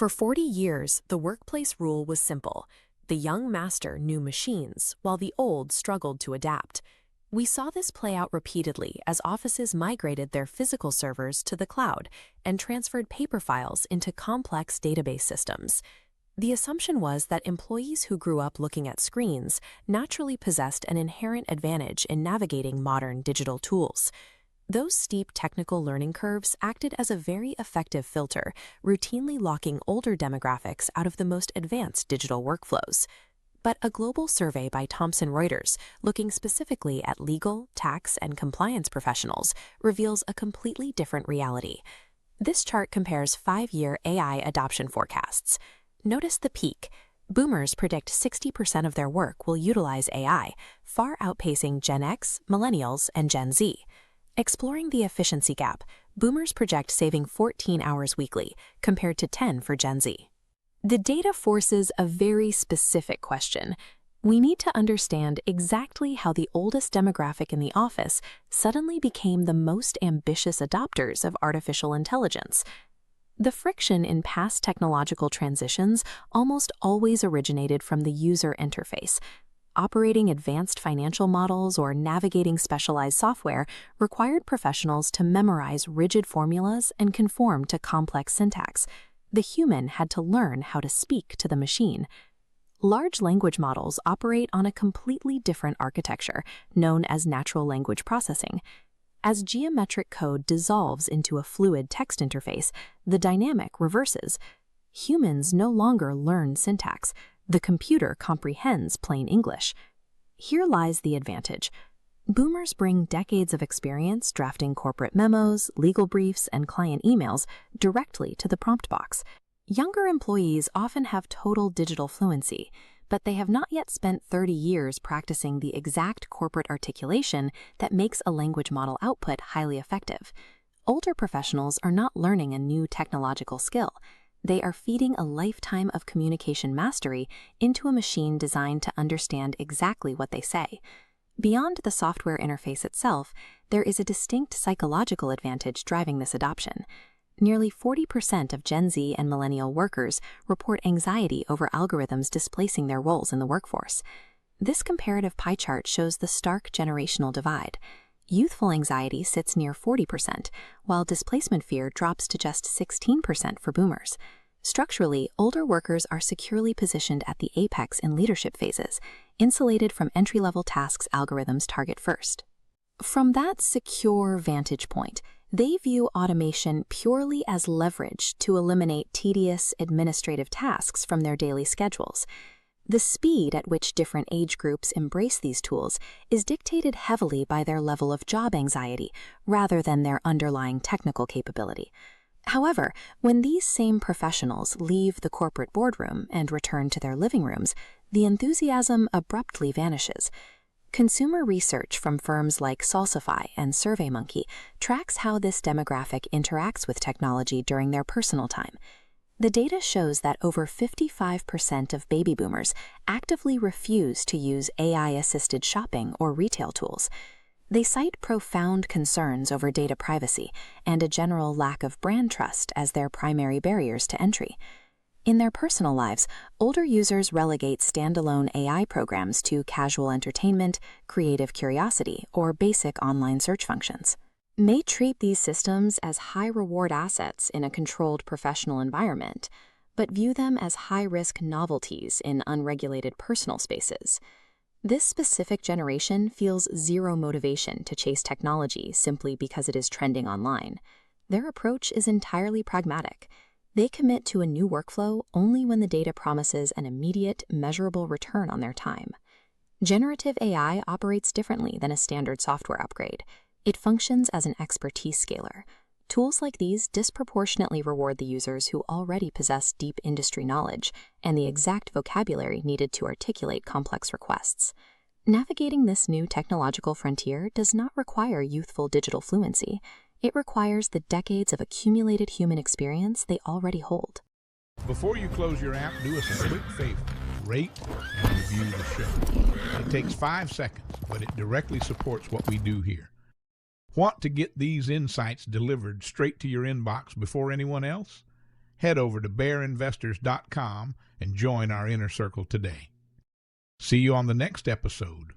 For 40 years, the workplace rule was simple. The young master knew machines, while the old struggled to adapt. We saw this play out repeatedly as offices migrated their physical servers to the cloud and transferred paper files into complex database systems. The assumption was that employees who grew up looking at screens naturally possessed an inherent advantage in navigating modern digital tools. Those steep technical learning curves acted as a very effective filter, routinely locking older demographics out of the most advanced digital workflows. But a global survey by Thomson Reuters, looking specifically at legal, tax, and compliance professionals, reveals a completely different reality. This chart compares 5-year AI adoption forecasts. Notice the peak. Boomers predict 60% of their work will utilize AI, far outpacing Gen X, Millennials, and Gen Z. Exploring the efficiency gap, Boomers project saving 14 hours weekly, compared to 10 for Gen Z. The data forces a very specific question. We need to understand exactly how the oldest demographic in the office suddenly became the most ambitious adopters of artificial intelligence. The friction in past technological transitions almost always originated from the user interface. Operating advanced financial models or navigating specialized software required professionals to memorize rigid formulas and conform to complex syntax. The human had to learn how to speak to the machine. Large language models operate on a completely different architecture, known as natural language processing. As geometric code dissolves into a fluid text interface, the dynamic reverses. Humans no longer learn syntax. The computer comprehends plain English. Here lies the advantage. Boomers bring decades of experience drafting corporate memos, legal briefs, and client emails directly to the prompt box. Younger employees often have total digital fluency, but they have not yet spent 30 years practicing the exact corporate articulation that makes a language model output highly effective. Older professionals are not learning a new technological skill. They are feeding a lifetime of communication mastery into a machine designed to understand exactly what they say. Beyond the software interface itself, there is a distinct psychological advantage driving this adoption. Nearly 40% of Gen Z and millennial workers report anxiety over algorithms displacing their roles in the workforce. This comparative pie chart shows the stark generational divide. Youthful anxiety sits near 40%, while displacement fear drops to just 16% for boomers. Structurally, older workers are securely positioned at the apex in leadership phases, insulated from entry-level tasks algorithms target first. From that secure vantage point, they view automation purely as leverage to eliminate tedious administrative tasks from their daily schedules. The speed at which different age groups embrace these tools is dictated heavily by their level of job anxiety rather than their underlying technical capability. However, when these same professionals leave the corporate boardroom and return to their living rooms, the enthusiasm abruptly vanishes. Consumer research from firms like Salsify and SurveyMonkey tracks how this demographic interacts with technology during their personal time. The data shows that over 55% of baby boomers actively refuse to use AI-assisted shopping or retail tools. They cite profound concerns over data privacy and a general lack of brand trust as their primary barriers to entry. In their personal lives, older users relegate standalone AI programs to casual entertainment, creative curiosity, or basic online search functions. May treat these systems as high-reward assets in a controlled professional environment, but view them as high-risk novelties in unregulated personal spaces. This specific generation feels zero motivation to chase technology simply because it is trending online. Their approach is entirely pragmatic. They commit to a new workflow only when the data promises an immediate, measurable return on their time. Generative AI operates differently than a standard software upgrade. It functions as an expertise scaler. Tools like these disproportionately reward the users who already possess deep industry knowledge and the exact vocabulary needed to articulate complex requests. Navigating this new technological frontier does not require youthful digital fluency. It requires the decades of accumulated human experience they already hold. Before you close your app, do us a quick favor. Rate and review the show. It takes 5 seconds, but it directly supports what we do here. Want to get these insights delivered straight to your inbox before anyone else? head over to bearinvestors.com and join our inner circle today. See you on the next episode